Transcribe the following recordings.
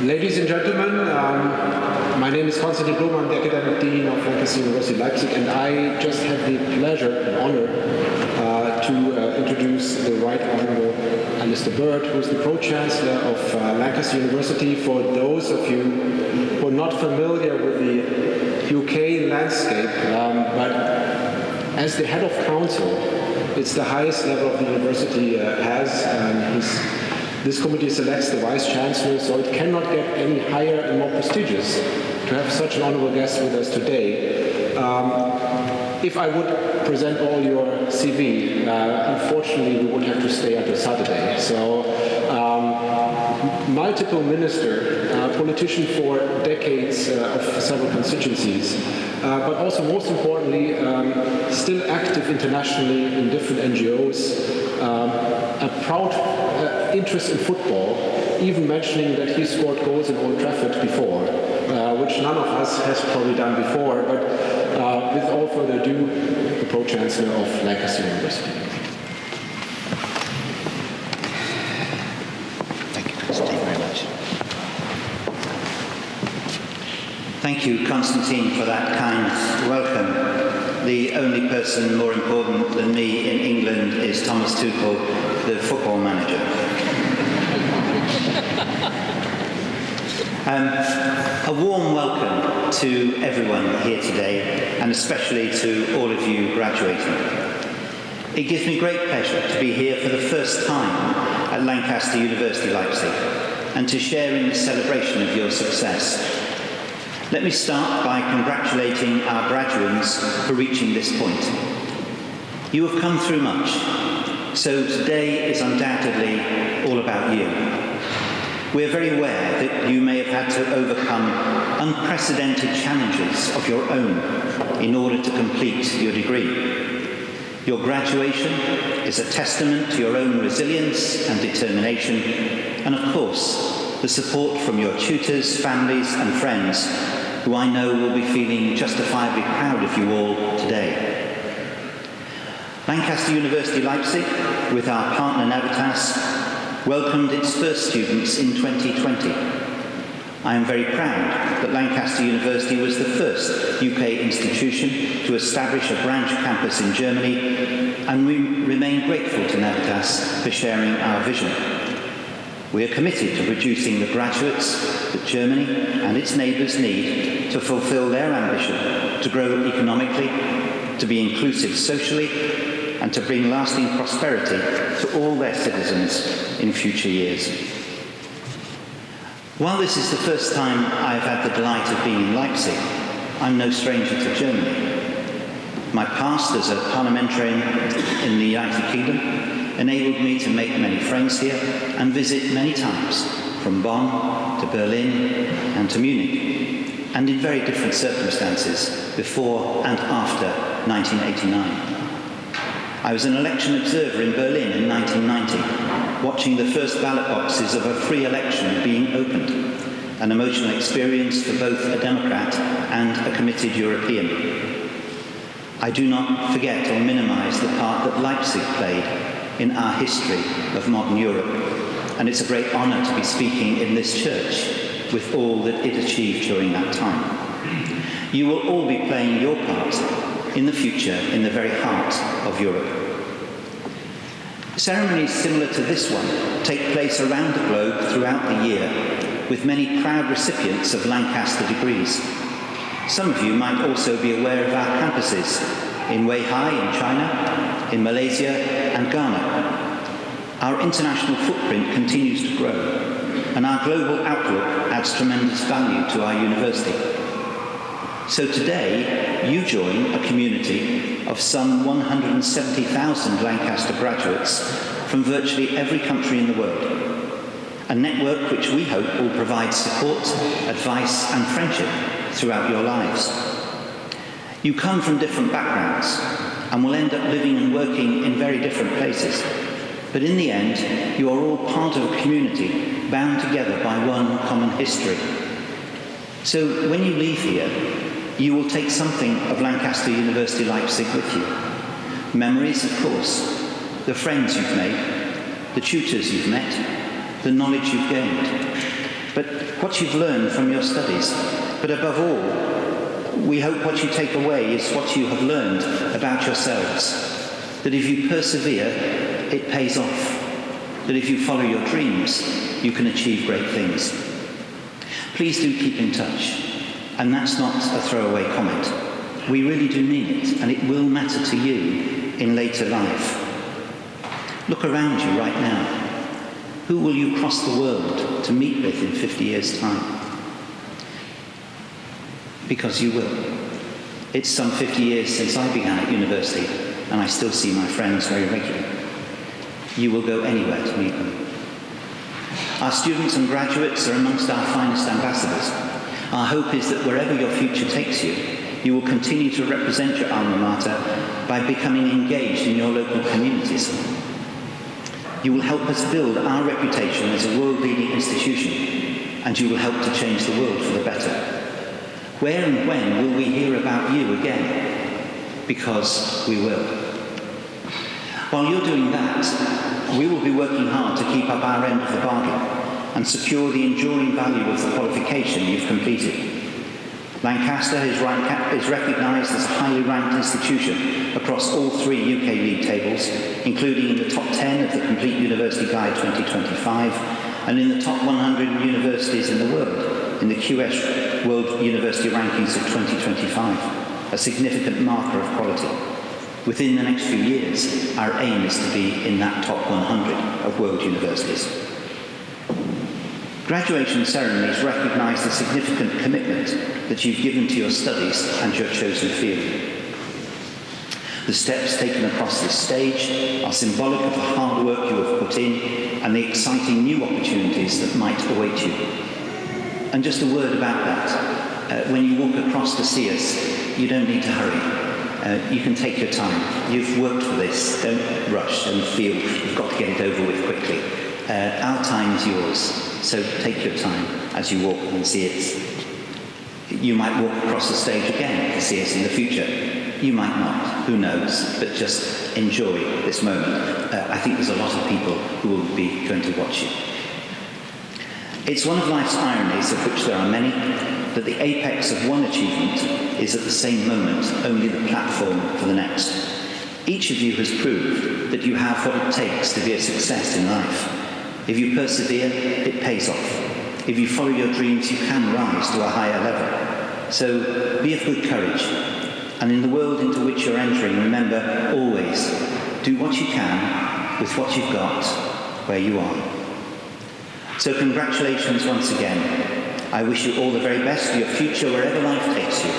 Ladies and gentlemen, my name is Constantin Blome. I'm the Academic Dean of Lancaster University Leipzig, and I just have the pleasure and honor to introduce the Rt Hon Alistair Burt, who is the Pro-Chancellor of Lancaster University. For those of you who are not familiar with the UK landscape, but as the head of council, it's the highest level of the university has. This committee selects the Vice-Chancellor, so it cannot get any higher and more prestigious to have such an honorable guest with us today. If I would present all your CV, unfortunately we would have to stay until Saturday. So, multiple minister, politician for decades of several constituencies, but also most importantly, still active internationally in different NGOs, a proud interest in football, even mentioning that he scored goals in Old Trafford before, which none of us has probably done before, but with all further ado, the Pro-Chancellor of Lancaster University. Thank you, Constantine, very much. Thank you, Constantine, for that kind welcome. The only person more important than me in England is Thomas Tuchel, the football manager. A warm welcome to everyone here today, and especially to all of you graduating. It gives me great pleasure to be here for the first time at Lancaster University Leipzig and to share in the celebration of your success. Let me start by congratulating our graduates for reaching this point. You have come through much, so today is undoubtedly all about you. We are very aware that you may have had to overcome unprecedented challenges of your own in order to complete your degree. Your graduation is a testament to your own resilience and determination, and of course, the support from your tutors, families, and friends, who I know will be feeling justifiably proud of you all today. Lancaster University Leipzig, with our partner Navitas, welcomed its first students in 2020. I am very proud that Lancaster University was the first UK institution to establish a branch campus in Germany, and we remain grateful to Navitas for sharing our vision. We are committed to producing the graduates that Germany and its neighbours need to fulfil their ambition to grow economically, to be inclusive socially, and to bring lasting prosperity to all their citizens in future years. While this is the first time I've had the delight of being in Leipzig, I'm no stranger to Germany. My past as a parliamentarian in the United Kingdom enabled me to make many friends here and visit many times, from Bonn to Berlin and to Munich, and in very different circumstances before and after 1989. I was an election observer in Berlin in 1990, watching the first ballot boxes of a free election being opened, an emotional experience for both a Democrat and a committed European. I do not forget or minimise the part that Leipzig played in our history of modern Europe, and it's a great honour to be speaking in this church with all that it achieved during that time. You will all be playing your part in the future in the very heart of Europe. Ceremonies similar to this one take place around the globe throughout the year, with many proud recipients of Lancaster degrees. Some of you might also be aware of our campuses in Weihai in China, in Malaysia and Ghana. Our international footprint continues to grow, and our global outlook adds tremendous value to our university. So today, you join a community of some 170,000 Lancaster graduates from virtually every country in the world, a network which we hope will provide support, advice and friendship throughout your lives. You come from different backgrounds and will end up living and working in very different places, but in the end, you are all part of a community bound together by one common history. So when you leave here, you will take something of Lancaster University Leipzig with you. Memories, of course, the friends you've made, the tutors you've met, the knowledge you've gained. but what you've learned from your studies. But above all, we hope what you take away is what you have learned about yourselves. That if you persevere, it pays off. That if you follow your dreams, you can achieve great things. Please do keep in touch. And that's not a throwaway comment. We really do mean it, and it will matter to you in later life. Look around you right now. Who will you cross the world to meet with in 50 years' time? Because you will. It's some 50 years since I began at university, and I still see my friends very regularly. You will go anywhere to meet them. Our students and graduates are amongst our finest ambassadors. Our hope is that wherever your future takes you, you will continue to represent your alma mater by becoming engaged in your local communities. You will help us build our reputation as a world-leading institution, and you will help to change the world for the better. Where and when will we hear about you again? Because we will. While you're doing that, we will be working hard to keep up our end of the bargain and secure the enduring value of the qualification you've completed. Lancaster is recognised as a highly ranked institution across all 3 UK league tables, including in the top 10 of the Complete University Guide 2025 and in the top 100 universities in the world in the QS World University Rankings of 2025, a significant marker of quality. Within the next few years, our aim is to be in that top 100 of world universities. Graduation ceremonies recognise the significant commitment that you've given to your studies and your chosen field. The steps taken across this stage are symbolic of the hard work you have put in and the exciting new opportunities that might await you. And just a word about that. When you walk across to see us, you don't need to hurry. You can take your time. You've worked for this. Don't rush and feel you've got to get it over with quickly. Our time is yours, so take your time as you walk and see it. You might walk across the stage again to see us in the future. You might not, who knows, but just enjoy this moment. I think there's a lot of people who will be going to watch you. It's one of life's ironies, of which there are many, that the apex of one achievement is at the same moment only the platform for the next. Each of you has proved that you have what it takes to be a success in life. If you persevere, it pays off. If you follow your dreams, you can rise to a higher level. So be of good courage. And in the world into which you're entering, remember always, do what you can with what you've got where you are. So congratulations once again. I wish you all the very best for your future wherever life takes you.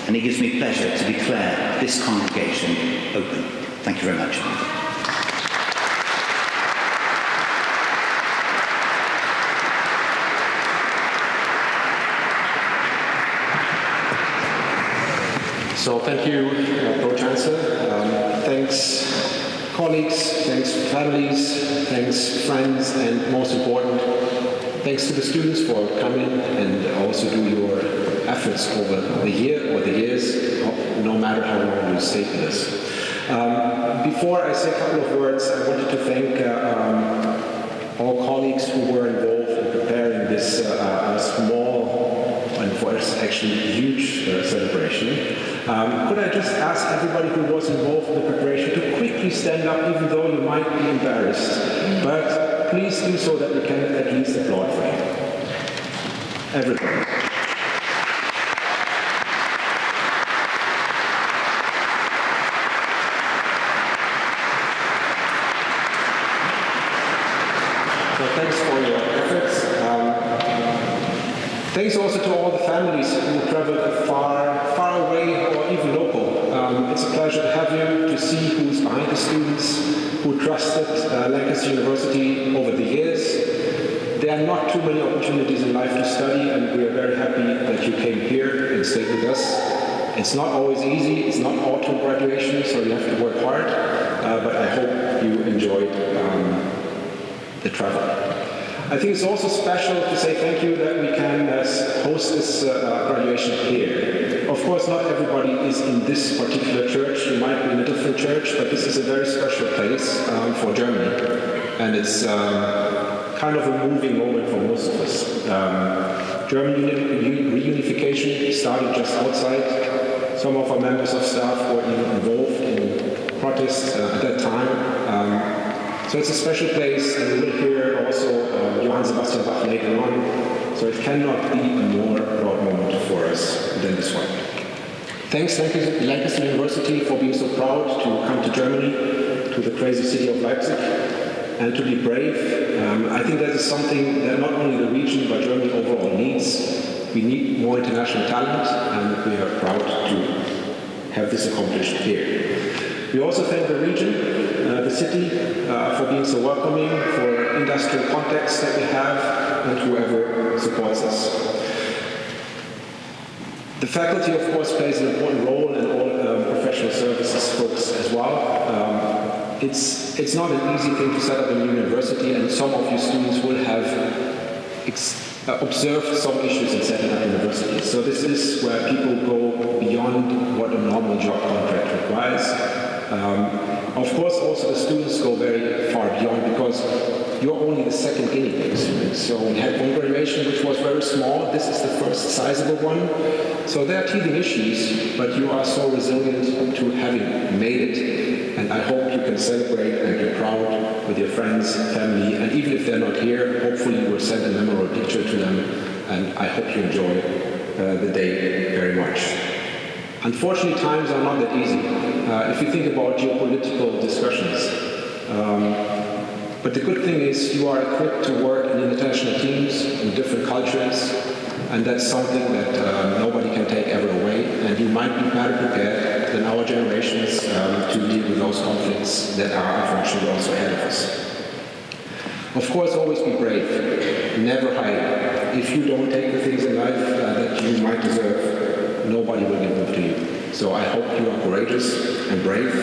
And it gives me pleasure to declare this congregation open. Thank you very much. So thank you, Pro-Chancellor. Thanks, colleagues. Thanks, families. Thanks, friends. And most important, thanks to the students for coming and also do your efforts over the year or the years, no matter how long you stay with us. Before I say a couple of words, I wanted to thank all colleagues who were involved in preparing this small and for us actually huge celebration. Could I just ask everybody who was involved in the preparation to quickly stand up, even though you might be embarrassed, but please do so that we can at least applaud for you. Everybody. So thanks for your efforts. Thanks also to all the families who traveled far away or even local. It's a pleasure to have you, to see who's behind the students, who trusted Lancaster University over the years. There are not too many opportunities in life to study, and we are very happy that you came here and stayed with us. It's not always easy, it's not auto graduation, so you have to work hard, but I hope you enjoyed the travel. I think it's also special to say thank you that we can host this graduation here. Of course, not everybody is in this particular church. You might be in a different church, but this is a very special place for Germany. And it's kind of a moving moment for most of us. German reunification started just outside. Some of our members of staff were even involved in protests at that time. So it's a special place, and we will hear also Johann Sebastian Bach later on. So it cannot be a more proud moment for us than this one. Thanks Lancaster University for being so proud to come to Germany, to the crazy city of Leipzig, and to be brave. I think that is something that not only the region but Germany overall needs. We need more international talent, and we are proud to have this accomplished here. We also thank the region, the city, for being so welcoming, for industrial context that we have, and whoever supports us. The faculty, of course, plays an important role, and all professional services folks as well. It's not an easy thing to set up a new university, and some of you students will have observed some issues in setting up universities. So this is where people go beyond what a normal job contract requires. Of course, also the students go very far beyond, because you're only the second guinea pig student. So we had one graduation which was very small. This is the first sizable one. So there are teething issues, but you are so resilient to having made it. And I hope you can celebrate and be proud with your friends, family, and even if they're not here, hopefully you will send a memorable picture to them. And I hope you enjoy the day very much. Unfortunately, times are not that easy. If you think about geopolitical discussions, but the good thing is you are equipped to work in international teams in different cultures, and that's something that nobody can take ever away, and you might be better prepared than our generations to deal with those conflicts that are unfortunately also ahead of us. Of course, always be brave, never hide. If you don't take the things in life that you might deserve, nobody will give them to you. So I hope you are courageous and brave,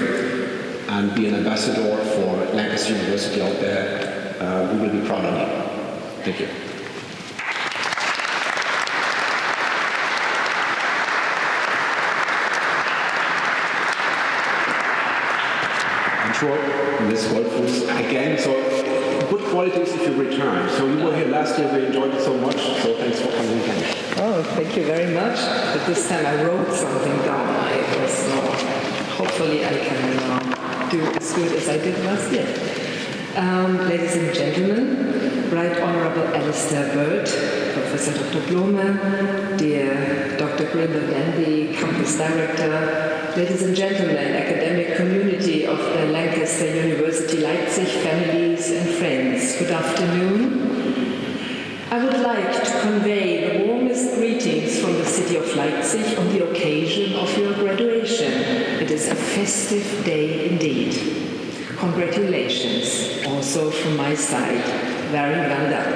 and be an ambassador for Lancaster University out there. We will be proud of you. Thank you. I'm sure Ms. Goldfuss, again, so good qualities if you return. So you were here last year, we enjoyed it so much, so thanks for coming again. Oh, thank you very much. But this time I wrote something down. Hopefully I can do as good as I did last year. Ladies and gentlemen, Rt Hon Alistair Burt, Professor Dr. Blome, dear Dr. Gabriele Goldfuss, Campus Director, ladies and gentlemen, academic community of the Lancaster University Leipzig, families and friends, good afternoon. I would like to convey the warmest greetings from the City of Leipzig on the occasion of your graduation. It is a festive day indeed. Congratulations, also from my side. Very well done.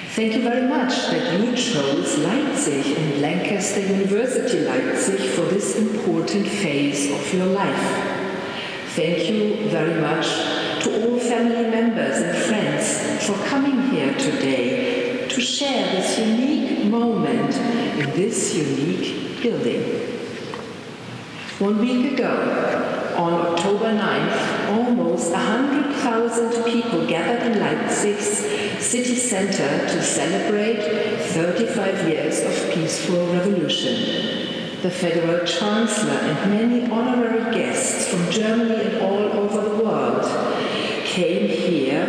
Thank you very much that you chose Leipzig and Lancaster University Leipzig for this important phase of your life. Thank you very much to all family members and friends for coming here today to share this unique moment in this unique building. 1 week ago, on October 9th, almost 100,000 people gathered in Leipzig's city center to celebrate 35 years of peaceful revolution. The Federal Chancellor and many honorary guests from Germany and all over the world came here,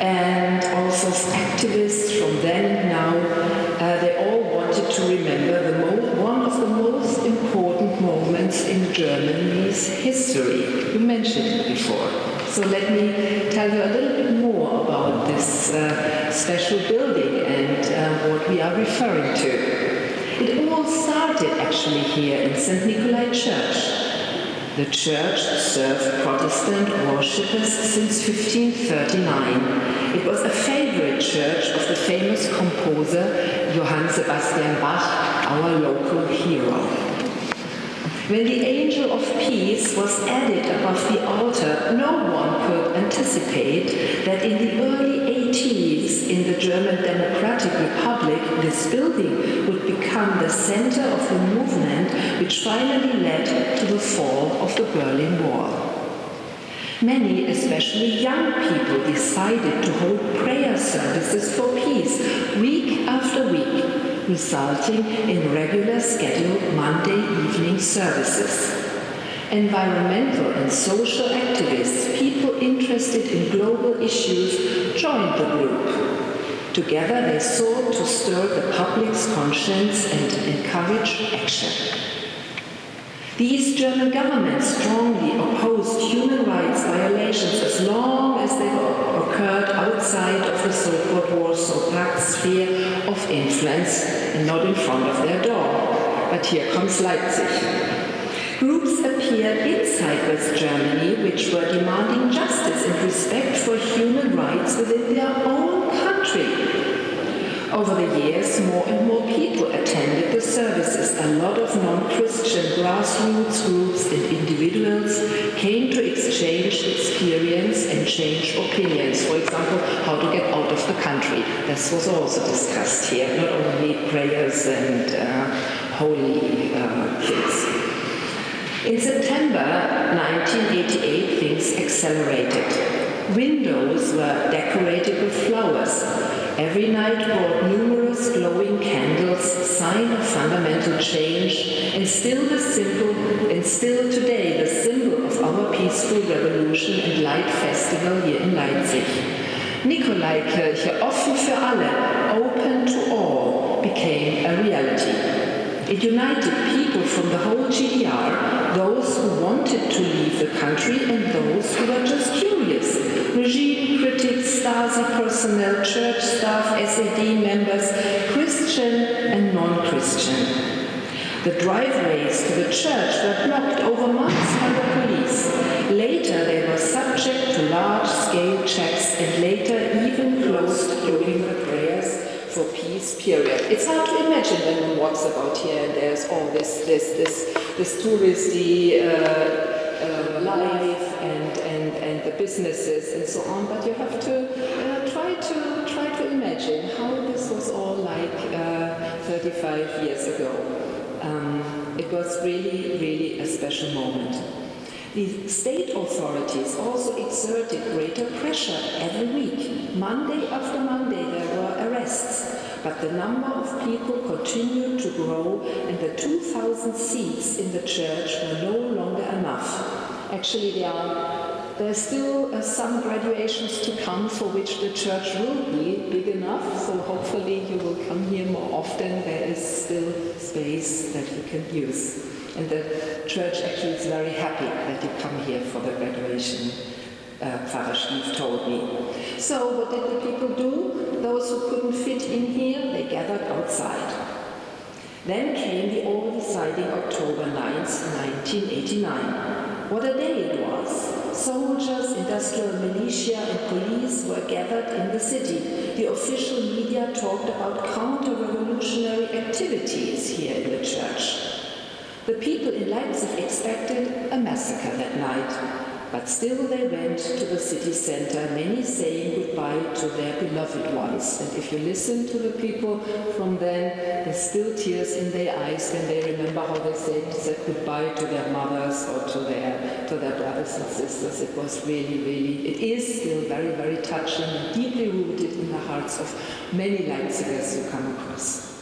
and also activists from then and now, they all wanted to remember one of the most important moments in Germany's history. You mentioned it before. So let me tell you a little bit more about this special building and what we are referring to. It all started actually here in St. Nikolai Church. The church served Protestant worshippers since 1539. It was a favorite church of the famous composer Johann Sebastian Bach, our local hero. When the angel of peace was added above the altar, no one could anticipate that in the early 80s in the German Democratic Republic, this building would become the center of the movement which finally led to the fall of the Berlin Wall. Many, especially young people, decided to hold prayer services for peace week after week, resulting in regular scheduled Monday evening services. Environmental and social activists, people interested in global issues, joined the group. Together they sought to stir the public's conscience and encourage action. The East German government strongly opposed human rights violations as long as they occurred outside of the so-called Warsaw Pact sphere of influence and not in front of their door. But here comes Leipzig. Groups appeared inside West Germany which were demanding justice and respect for human rights within their own country. Over the years, more and more people attended the services. A lot of non-Christian grassroots groups and individuals came to exchange experience and change opinions. For example, how to get out of the country. This was also discussed here, not only prayers and holy kids. In September 1988, things accelerated. Windows were decorated with flowers. Every night brought numerous glowing candles, sign of fundamental change, and still today the symbol of our peaceful revolution and light festival here in Leipzig. Nikolaikirche, offen für alle, open to all, became a reality. It united people from the whole GDR, those who wanted to leave the country and those who were just curious. Regime critics, Stasi personnel, church staff, SED members, Christian and non-Christian. The driveways to the church were blocked over months by the police. Later they were subject to large-scale checks and later even closed during the prayers for peace period. It's hard to imagine when one walks about here and there's all this touristy life and the businesses and so on, but you have to try to imagine how this was all like 35 years ago. It was really a special moment. The state authorities also exerted greater pressure every week. Monday after Monday there were arrests, but the number of people continued to grow and the 2,000 seats in the church were no longer enough. Actually, there are still some graduations to come for which the church will be big enough, so hopefully you will come here more often. There is still space that you can use. And the church actually is very happy that you come here for the graduation, Pfarrer Stief told me. So what did the people do? Those who couldn't fit in here, they gathered outside. Then came the all-deciding October 9th, 1989. What a day it was. Soldiers, industrial militia and police were gathered in the city. The official media talked about counter-revolutionary activities here in the church. The people in Leipzig expected a massacre that night, but still they went to the city center, many saying goodbye to their beloved ones. And if you listen to the people from then, there's still tears in their eyes when they remember how they said goodbye to their mothers or to their brothers and sisters. It was really, it is still very touching and deeply rooted in the hearts of many Leipzigers you come across.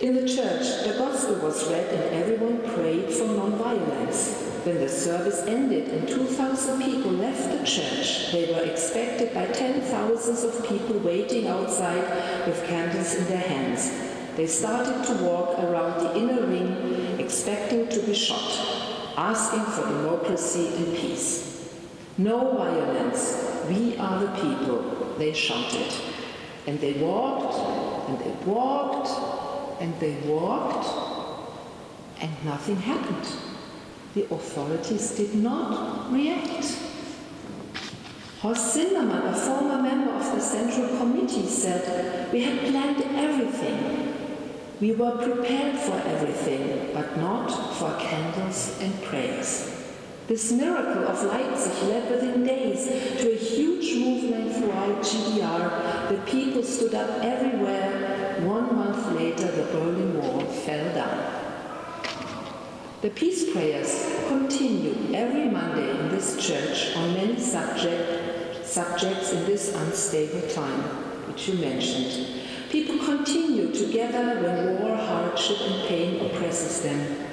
In the church, the gospel was read and everyone prayed for non-violence. When the service ended and 2,000 people left the church, they were expected by 10,000s of people waiting outside with candles in their hands. They started to walk around the inner ring, expecting to be shot, asking for democracy and peace. No violence, we are the people, they shouted. And they walked, and they walked, and they walked, and nothing happened. The authorities did not react. Horst Sindermann, a former member of the Central Committee, said, "We had planned everything. We were prepared for everything, but not for candles and prayers." This miracle of Leipzig led within days to a huge movement throughout GDR. The people stood up everywhere. 1 month later, the Berlin Wall fell down. The peace prayers continue every Monday in this church on many subjects in this unstable time, which you mentioned. People continue to gather when war, hardship, and pain oppresses them.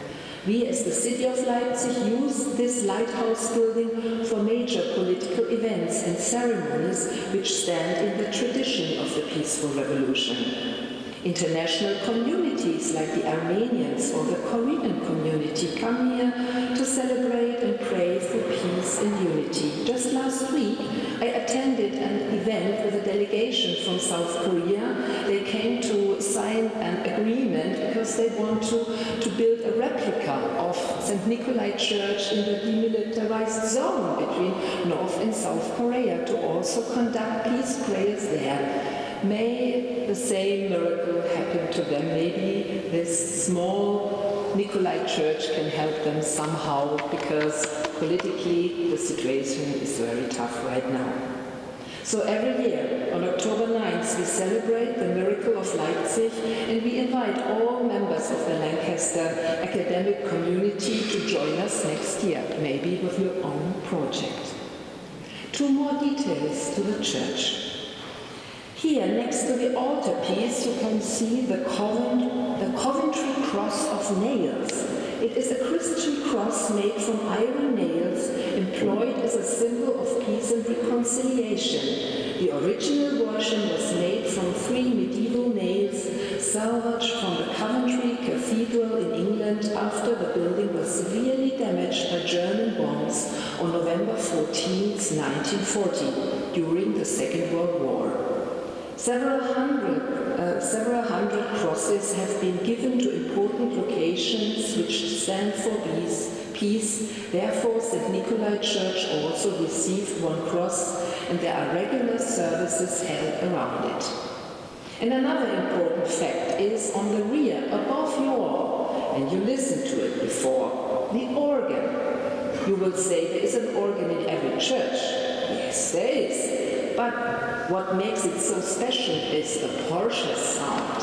We, as the City of Leipzig, use this lighthouse building for major political events and ceremonies which stand in the tradition of the peaceful revolution. International communities like the Armenians or the Korean community come here to celebrate and pray for peace and unity. Just last week, I attended an event with a delegation from South Korea. They came to sign an agreement because they want to build a replica of St. Nikolai Church in the demilitarized zone between North and South Korea to also conduct peace prayers there. May the same miracle happen to them. Maybe this small Nikolai Church can help them somehow, because politically the situation is very tough right now. So every year on October 9th we celebrate the miracle of Leipzig, and we invite all members of the Lancaster academic community to join us next year, maybe with your own project. Two more details to the church. Here, next to the altarpiece, you can see the Coventry cross of nails. It is a Christian cross made from iron nails, employed as a symbol of peace and reconciliation. The original version was made from 3 medieval nails, salvaged from the Coventry Cathedral in England after the building was severely damaged by German bombs on November 14, 1940, during the Second World War. Several hundred crosses have been given to important locations which stand for peace. Therefore, St. Nikolai Church also received one cross, and there are regular services held around it. And another important fact is on the rear, above you all, and you listened to it before, the organ. You will say there is an organ in every church. Yes, there is. But what makes it so special is the Porsche sound.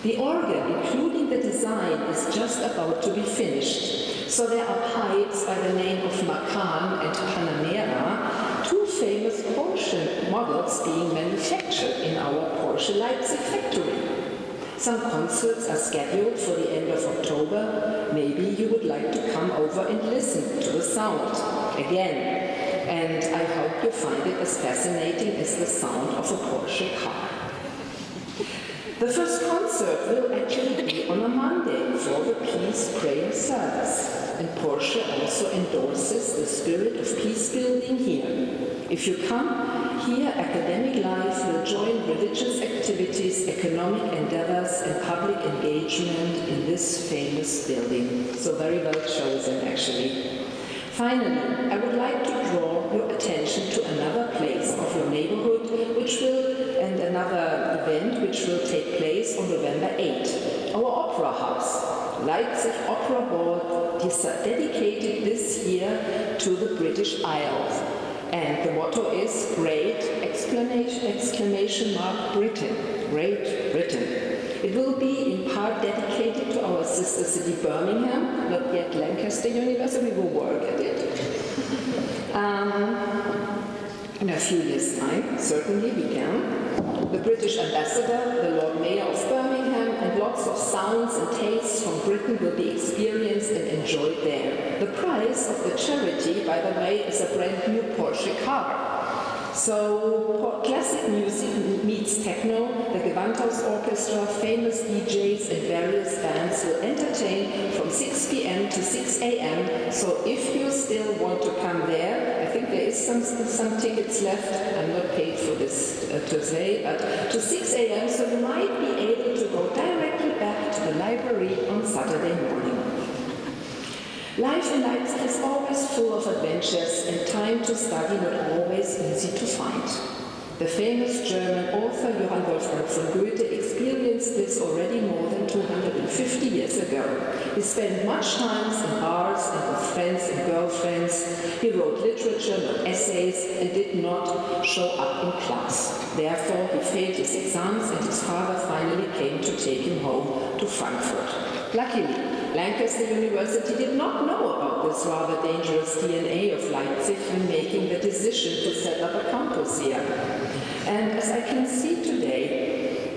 The organ, including the design, is just about to be finished. So there are pipes by the name of Macan and Panamera, two famous Porsche models being manufactured in our Porsche Leipzig factory. Some concerts are scheduled for the end of October. Maybe you would like to come over and listen to the sound again. And I hope you find it as fascinating as the sound of a Porsche car. The first concert will actually be on a Monday for the Peace Prayer Service. And Porsche also endorses the spirit of peace building here. If you come here, academic life will join religious activities, economic endeavors, and public engagement in this famous building. So very well chosen, actually. Finally, I would like to draw your attention to another place of your neighborhood, and another event which will take place on November 8. Our Opera House, Leipzig Opera Ball, is dedicated this year to the British Isles. And the motto is Great exclamation mark Britain, Great Britain. It will be in part dedicated to our sister city Birmingham, not yet Lancaster University, we will work at it. In a few years' time, certainly we can. The British ambassador, the Lord Mayor of Birmingham, and lots of sounds and tastes from Britain will be experienced and enjoyed there. The prize of the charity, by the way, is a brand new Porsche car. So classic music meets techno, the Gewandhaus Orchestra, famous DJs and various bands will entertain from 6 p.m. to 6 a.m. So if you still want to come there, I think there is some tickets left. I'm not paid for this to say, but to 6 a.m. so you might be able to go directly back to the library on Saturday morning. Life in Leipzig is always full of adventures, and time to study not always easy to find. The famous German author Johann Wolfgang von Goethe experienced this already more than 250 years ago. He spent much time in bars and with friends and girlfriends. He wrote literature, not essays, and did not show up in class. Therefore, he failed his exams, and his father finally came to take him home to Frankfurt. Luckily, Lancaster University did not know about this rather dangerous DNA of Leipzig when making the decision to set up a campus here. And as I can see today,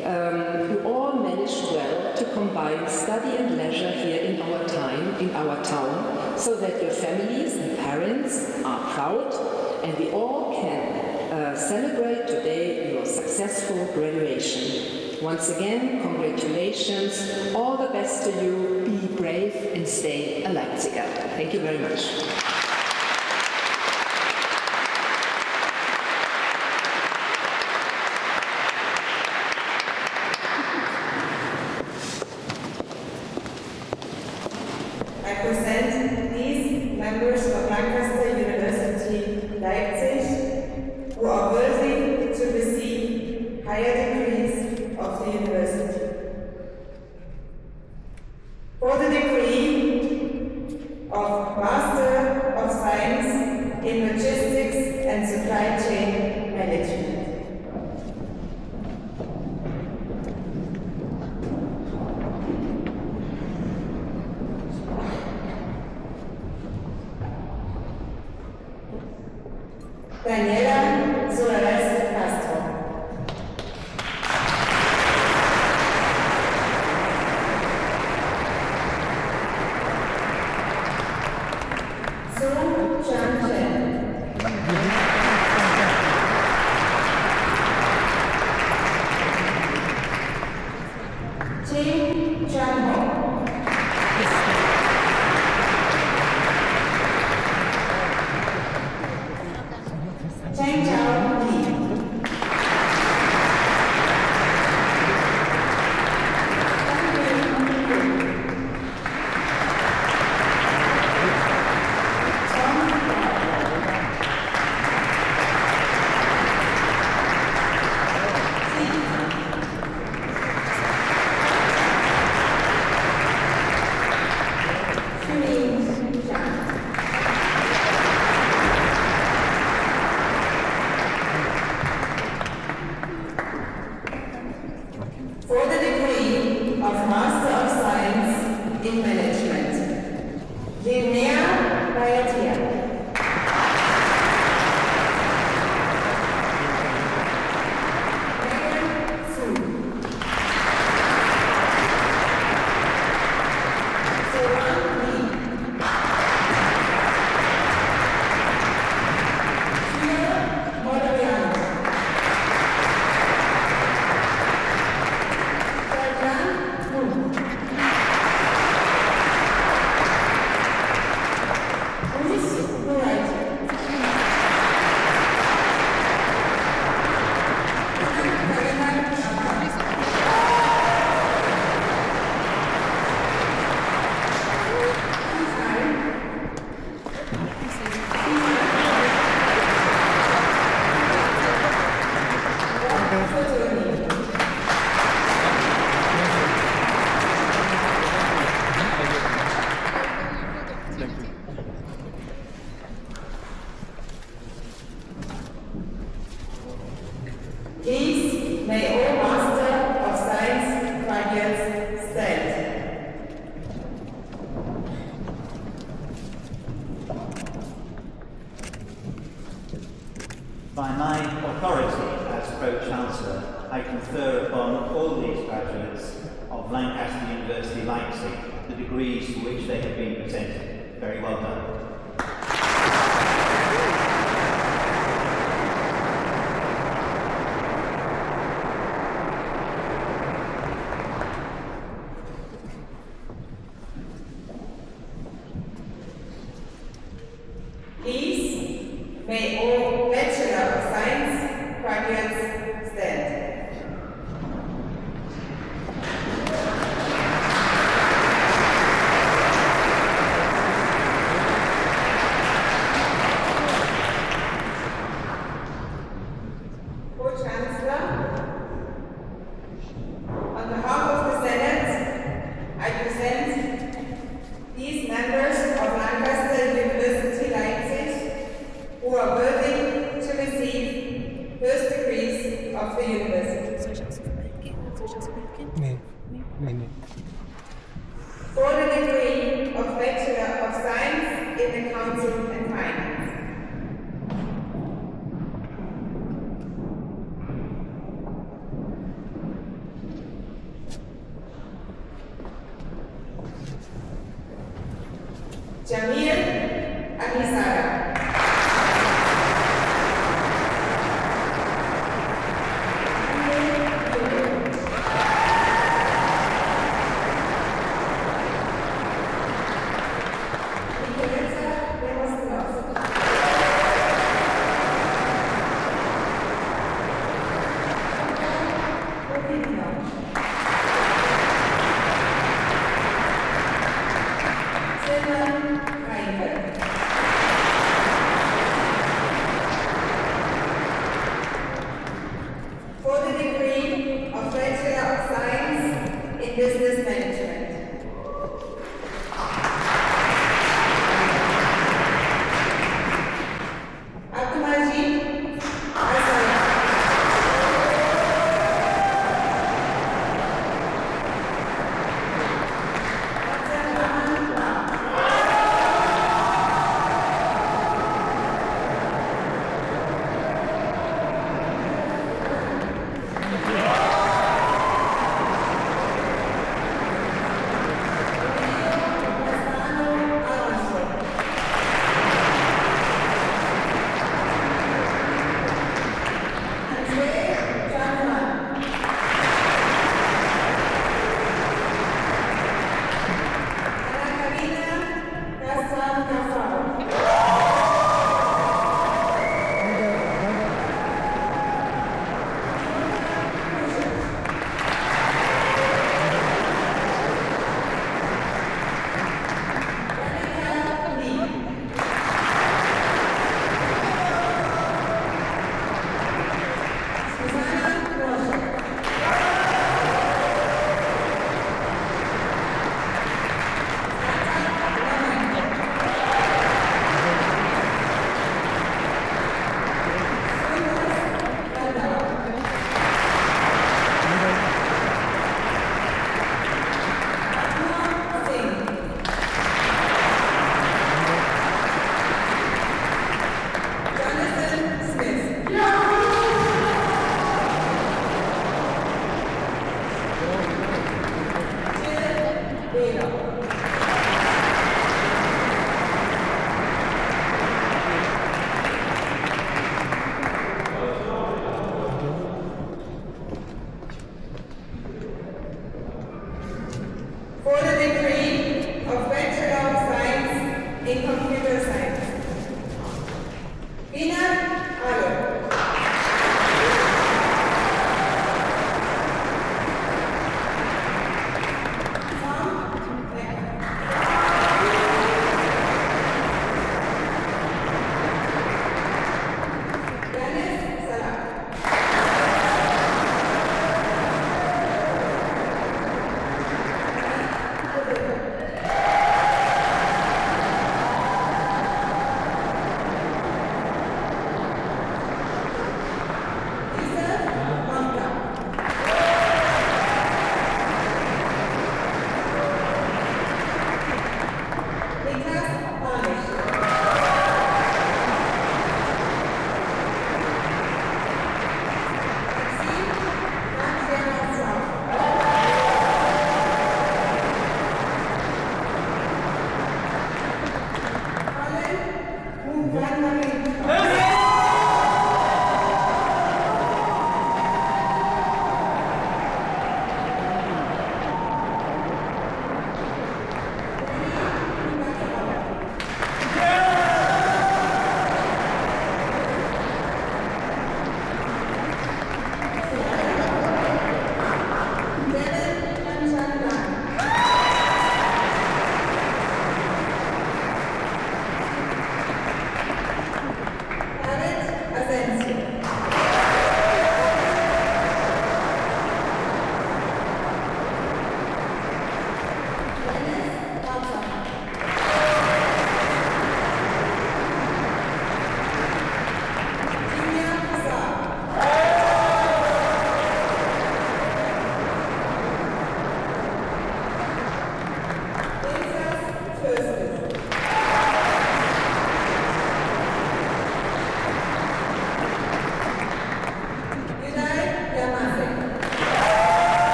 you all managed well to combine study and leisure here in our town, so that your families and parents are proud, and we all can celebrate today your successful graduation. Once again, congratulations, all the best to you, be brave and stay a Leipziger. Thank you very much. I present these members of Lancaster University Leipzig who are worthy to receive higher degrees of the university. For the degree of Master of Science in Logistics and Supply Chain Management. Gabriele Goldfuss. For the degree of Master of Science in Management, Gabriele Goldfuss. Please, may all Master of Science graduates stand. By my authority as Pro-Chancellor, I confer upon all these graduates of Lancaster University Leipzig the degrees to which they have been presented. Very well done. Please, may all Bachelor of Science graduates stand. Pro-Chancellor, on behalf of the Senate, I present these members of Lancaster University Leipzig who are worthy to receive first degrees of the university. Soll ich aus dem Bild gehen? For the degree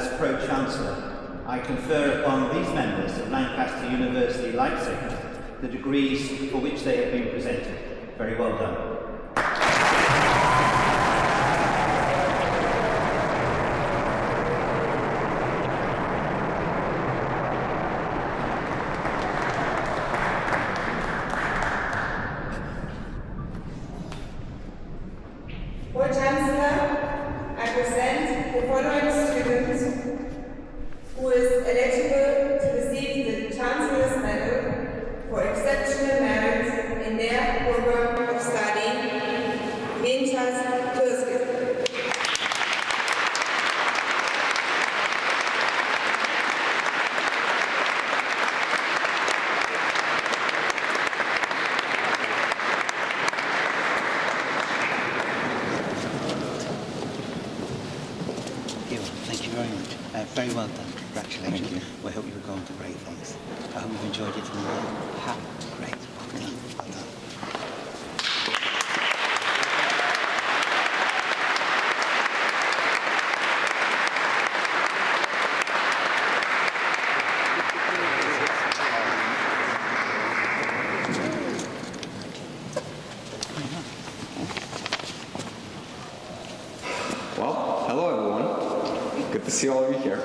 as Pro-Chancellor, I confer upon these members of Lancaster University Leipzig the degrees for which they have been presented. Very well done. Pro-Chancellor, I present the following student who is eligible to receive the Chancellor's Medal for exceptional merit in their program of study, Winters Kurske. Thank you very much. Very well done. Congratulations. Thank you. We hope you will go on to great things. I hope you've enjoyed it. Great. Well done. Well done. Well, hello everyone. Good to see all of you here.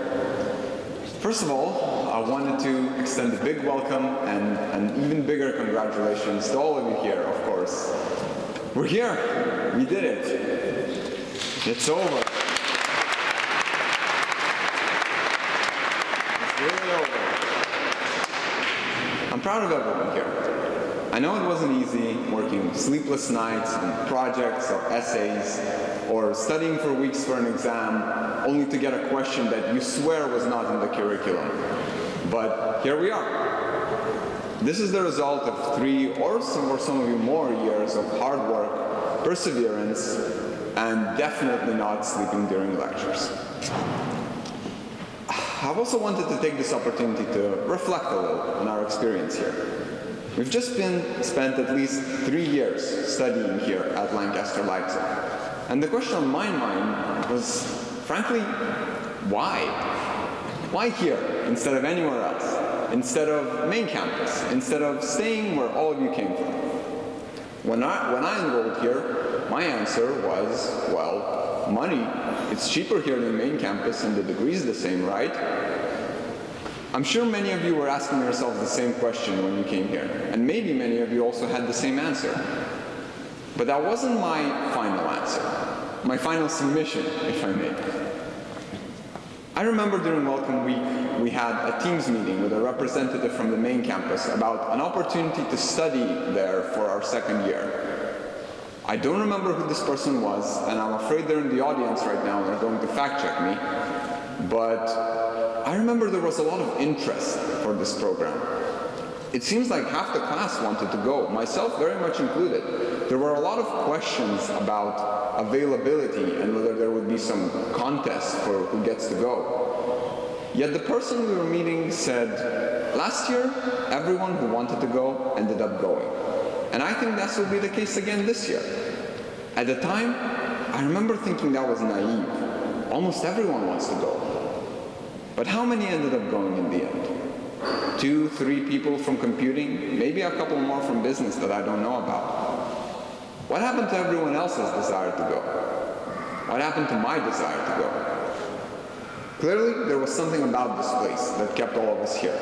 First of all, I wanted to extend a big welcome and an even bigger congratulations to all of you here, of course. We're here. We did it. It's over. It's really over. I'm proud of everyone here. I know it wasn't easy working sleepless nights on projects or essays, or studying for weeks for an exam, only to get a question that you swear was not in the curriculum. But here we are. This is the result of 3 or some of you more years of hard work, perseverance, and definitely not sleeping during lectures. I've also wanted to take this opportunity to reflect a little on our experience here. We've just spent at least 3 years studying here at Lancaster Leipzig. And the question on my mind was, frankly, why? Why here instead of anywhere else? Instead of main campus? Instead of staying where all of you came from? When I enrolled here, my answer was, well, money. It's cheaper here than main campus and the degree's the same, right? I'm sure many of you were asking yourselves the same question when you came here. And maybe many of you also had the same answer. But that wasn't my final answer, my final submission, if I may. I remember during Welcome Week, we had a Teams meeting with a representative from the main campus about an opportunity to study there for our 2nd year. I don't remember who this person was, and I'm afraid they're in the audience right now and they're going to fact check me, but I remember there was a lot of interest for this program. It seems like half the class wanted to go, myself very much included. There were a lot of questions about availability and whether there would be some contest for who gets to go. Yet the person we were meeting said, last year, everyone who wanted to go ended up going. And I think that will be the case again this year. At the time, I remember thinking that was naive. Almost everyone wants to go. But how many ended up going in the end? 2, 3 people from computing, maybe a couple more from business that I don't know about. What happened to everyone else's desire to go? What happened to my desire to go? Clearly, there was something about this place that kept all of us here.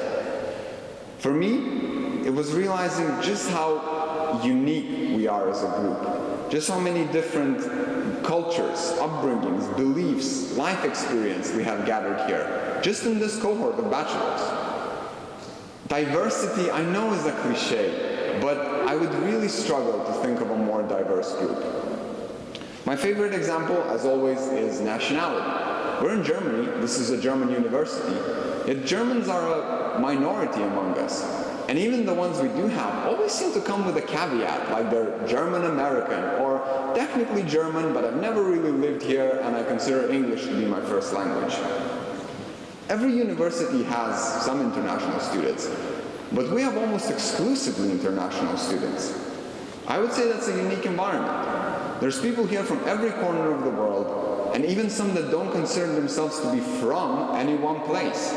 For me, it was realizing just how unique we are as a group, just how many different cultures, upbringings, beliefs, life experience we have gathered here, just in this cohort of bachelors. Diversity, I know, is a cliche, but I would really struggle to think of a more diverse group. My favorite example, as always, is nationality. We're in Germany, this is a German university, yet Germans are a minority among us. And even the ones we do have always seem to come with a caveat, like they're German-American, or technically German, but I've never really lived here and I consider English to be my first language. Every university has some international students, but we have almost exclusively international students. I would say that's a unique environment. There's people here from every corner of the world, and even some that don't consider themselves to be from any one place.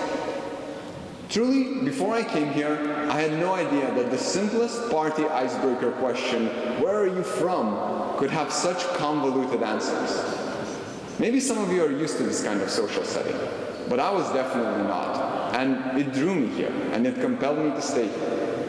Truly, before I came here, I had no idea that the simplest party icebreaker question, "Where are you from?" could have such convoluted answers. Maybe some of you are used to this kind of social setting, but I was definitely not. And it drew me here, and it compelled me to stay here.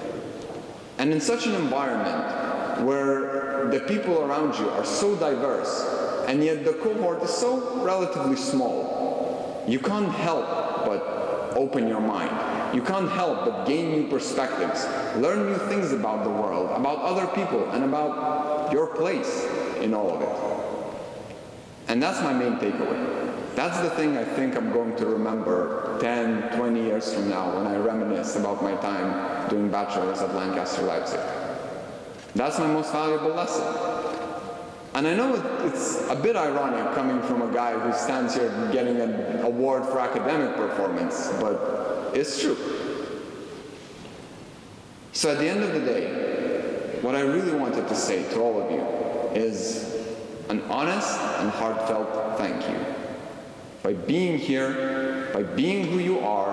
And in such an environment where the people around you are so diverse, and yet the cohort is so relatively small, you can't help but open your mind. You can't help but gain new perspectives, learn new things about the world, about other people, and about your place in all of it. And that's my main takeaway. That's the thing I think I'm going to remember 10, 20 years from now when I reminisce about my time doing bachelor's at Lancaster Leipzig. That's my most valuable lesson. And I know it's a bit ironic coming from a guy who stands here getting an award for academic performance, but it's true. So at the end of the day, what I really wanted to say to all of you is an honest and heartfelt thank you. By being here, by being who you are,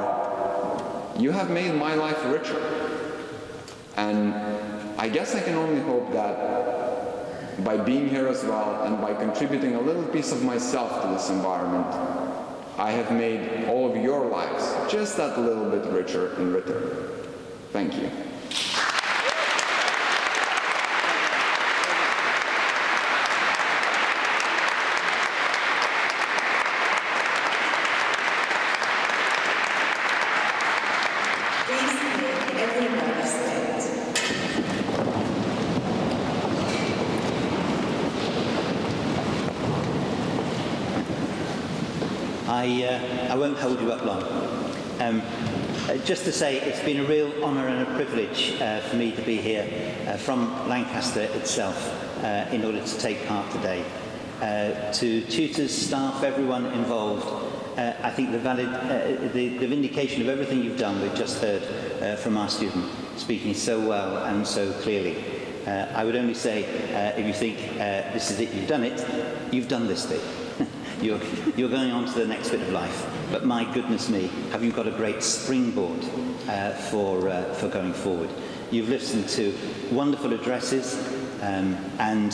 you have made my life richer. And I guess I can only hope that by being here as well and by contributing a little piece of myself to this environment, I have made all of your lives just that little bit richer in return. Thank you. I won't hold you up long. Just to say, it's been a real honour and a privilege for me to be here from Lancaster itself in order to take part today. To tutors, staff, everyone involved, I think the vindication of everything you've done, we've just heard from our student, speaking so well and so clearly. I would only say, if you think this is it, you've done this bit. You're going on to the next bit of life. But my goodness me, have you got a great springboard for going forward. You've listened to wonderful addresses, and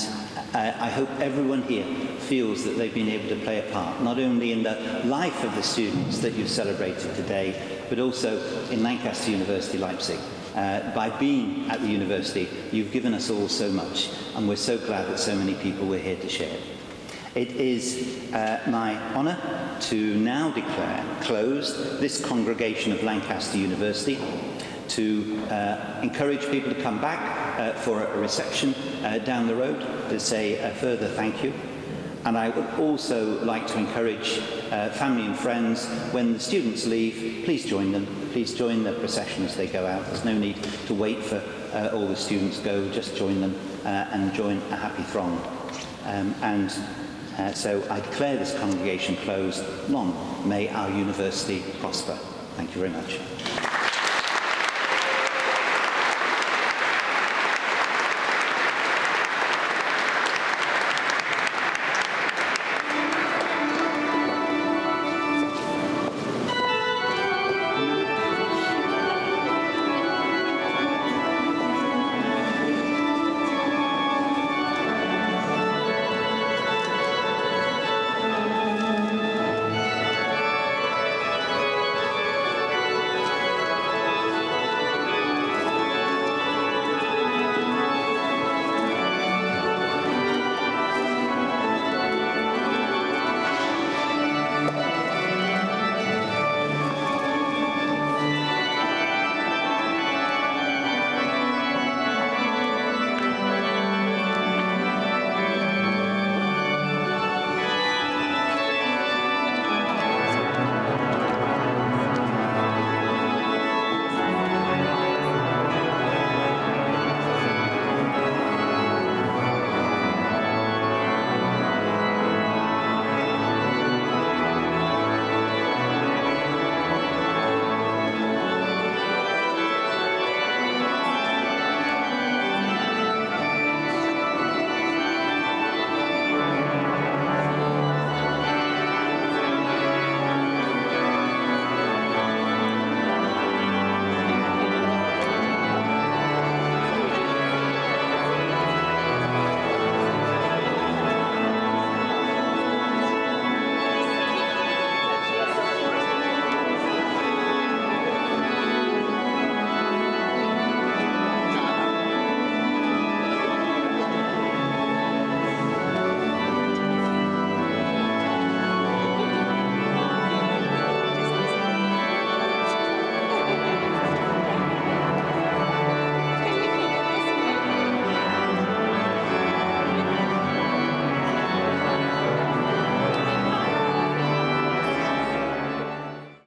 I hope everyone here feels that they've been able to play a part, not only in the life of the students that you've celebrated today, but also in Lancaster University Leipzig. By being at the university, you've given us all so much, and we're so glad that so many people were here to share. It is my honour to now declare closed this congregation of Lancaster University, to encourage people to come back for a reception down the road to say a further thank you. And I would also like to encourage family and friends, when the students leave, please join them. Please join the procession as they go out. There's no need to wait for all the students go. Just join them and join a happy throng. So I declare this congregation closed. Long may our university prosper. Thank you very much.